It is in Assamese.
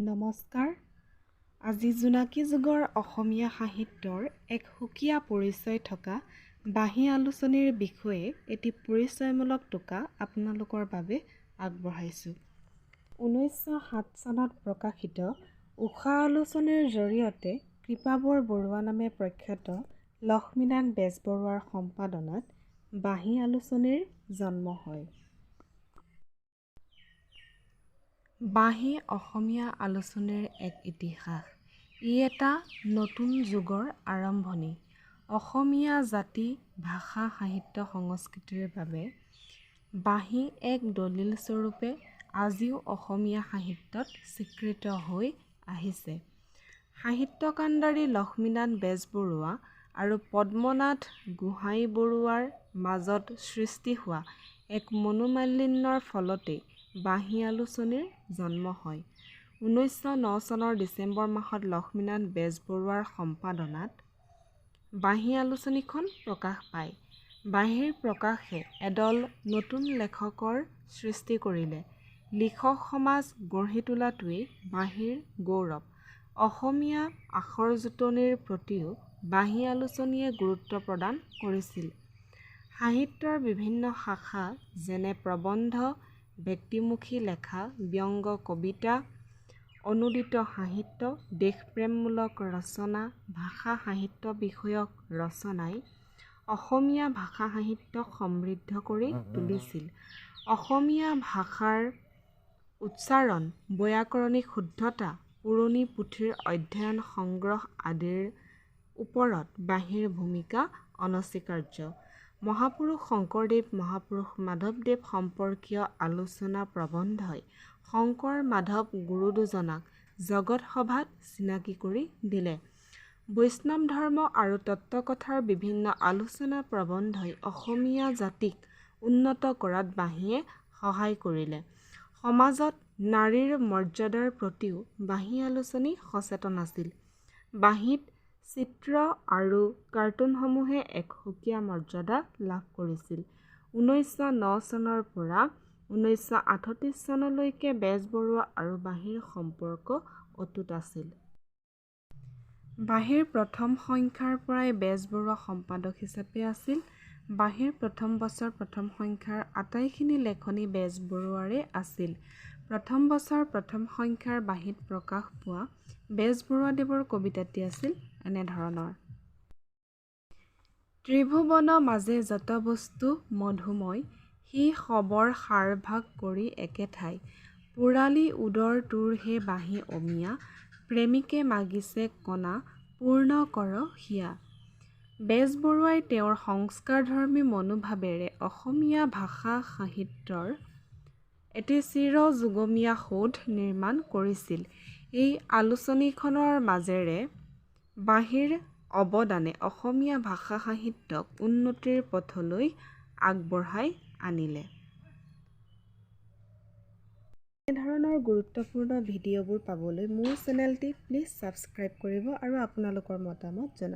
নমস্কাৰ। আজি জোনাকী যুগৰ অসমীয়া সাহিত্যৰ এক সুকীয়া পৰিচয় থকা বাঁহী আলোচনীৰ বিষয়ে এটি পৰিচয়মূলক টোকা আপোনালোকৰ বাবে আগবঢ়াইছোঁ। 1907 চনত প্ৰকাশিত উষা আলোচনীৰ জৰিয়তে কৃপাবৰ বৰুৱা নামে প্ৰখ্যাত লক্ষ্মীনাথ বেজবৰুৱাৰ সম্পাদনাত বাঁহী আলোচনীৰ জন্ম হয়। বাঁহী অসমীয়া আলোচনীৰ এক ইতিহাস। ই এটা নতুন যুগৰ আৰম্ভণি। অসমীয়া জাতি, ভাষা, সাহিত্য, সংস্কৃতিৰ বাবে বাঁহী এক দলিল স্বৰূপে আজিও অসমীয়া সাহিত্যত স্বীকৃত হৈ আহিছে। সাহিত্য কাণ্ডাৰী লক্ষ্মীনাথ বেজবৰুৱা আৰু পদ্মনাথ গোহাঞিবৰুৱাৰ মাজত সৃষ্টি হোৱা এক মনোমালিন্যৰ ফলতেই বাঁহী আলোচনীৰ জন্ম হয়। 1909 চনৰ ডিচেম্বৰ মাহত লক্ষ্মীনাথ বেজবৰুৱাৰ সম্পাদনাত বাঁহী আলোচনীখন প্ৰকাশ পায়। বাঁহীৰ প্ৰকাশে এদল নতুন লেখকৰ সৃষ্টি কৰিলে। লিখক সমাজ গঢ়ি তোলাটোৱেই বাঁহীৰ গৌৰৱ। অসমীয়া আখৰ জোঁটনিৰ প্ৰতিও বাঁহী আলোচনীয়ে গুৰুত্ব প্ৰদান কৰিছিল। সাহিত্যৰ বিভিন্ন শাখা যেনে প্ৰবন্ধ, ব্যক্তিমুখী লেখা, ব্যংগ, কবিতা, অনুদিত সাহিত্য, দেশপ্ৰেমমূলক ৰচনা, ভাষা সাহিত্য বিষয়ক ৰচনাই অসমীয়া ভাষা সাহিত্যক সমৃদ্ধ কৰি তুলিছিল। অসমীয়া ভাষাৰ উচ্চাৰণ, ব্যাকৰণিক শুদ্ধতা, পুৰণি পুথিৰ অধ্যয়ন সংগ্ৰহ আদিৰ ওপৰত বাঁহীৰ ভূমিকা অনস্বীকাৰ্য। মহাপুৰুষ শংকৰদেৱ, মহাপুৰুষ মাধৱদেৱ সম্পৰ্কীয় আলোচনা প্ৰবন্ধই শংকৰ মাধৱ গুৰু দুজনাক জগত সভাত চিনাকি কৰি দিলে। বৈষ্ণৱ ধৰ্ম আৰু তত্ত্বকথাৰ বিভিন্ন আলোচনা প্ৰবন্ধই অসমীয়া জাতিক উন্নত কৰাত বাঁহীয়ে সহায় কৰিলে। সমাজত নাৰীৰ মৰ্যাদাৰ প্ৰতিও বাঁহী আলোচনী সচেতন আছিল। বাঁহীত চিত্ৰ আৰু কাৰ্টুনসমূহে এক সুকীয়া মৰ্যাদা লাভ কৰিছিল। 1909 চনৰ পৰা 1938 চনলৈকে বেজবৰুৱা আৰু বাঁহীৰ সম্পৰ্ক অটুট আছিল। বাঁহীৰ প্ৰথম সংখ্যাৰ পৰাই বেজবৰুৱা সম্পাদক হিচাপে আছিল। বাঁহীৰ প্ৰথম বছৰ প্ৰথম সংখ্যাৰ আটাইখিনি লেখনি বেজবৰুৱাৰে আছিল। প্ৰথম বছৰ প্ৰথম সংখ্যাৰ বাঁহীত প্ৰকাশ পোৱা বেজবৰুৱাদেৱৰ কবিতাটি আছিল এনেধৰণৰ: ত্ৰিভুৱন মাজে যত বস্তু মধুময়, সি সবৰ সাৰ ভাগ কৰি একে ঠাই, পোৰালি উদৰ তোৰ হে বাঁহী অমিয়া, প্ৰেমিকে মাগিছে কণা পূৰ্ণ কৰ হিয়া। বেজবৰুৱাই তেওঁৰ সংস্কাৰধৰ্মী মনোভাৱেৰে অসমীয়া ভাষা সাহিত্যৰ এটি চিৰযুগমীয়া সৌধ নিৰ্মাণ কৰিছিল। এই আলোচনীখনৰ মাজেৰে বাঁহীৰ অৱদানে অসমীয়া ভাষা সাহিত্যক উন্নতিৰ পথলৈ আগবঢ়াই আনিলে। এনেধৰণৰ গুৰুত্বপূৰ্ণ ভিডিঅ'বোৰ পাবলৈ মোৰ চেনেলটি প্লিজ ছাবস্ক্ৰাইব কৰিব আৰু আপোনালোকৰ মতামত জনাব।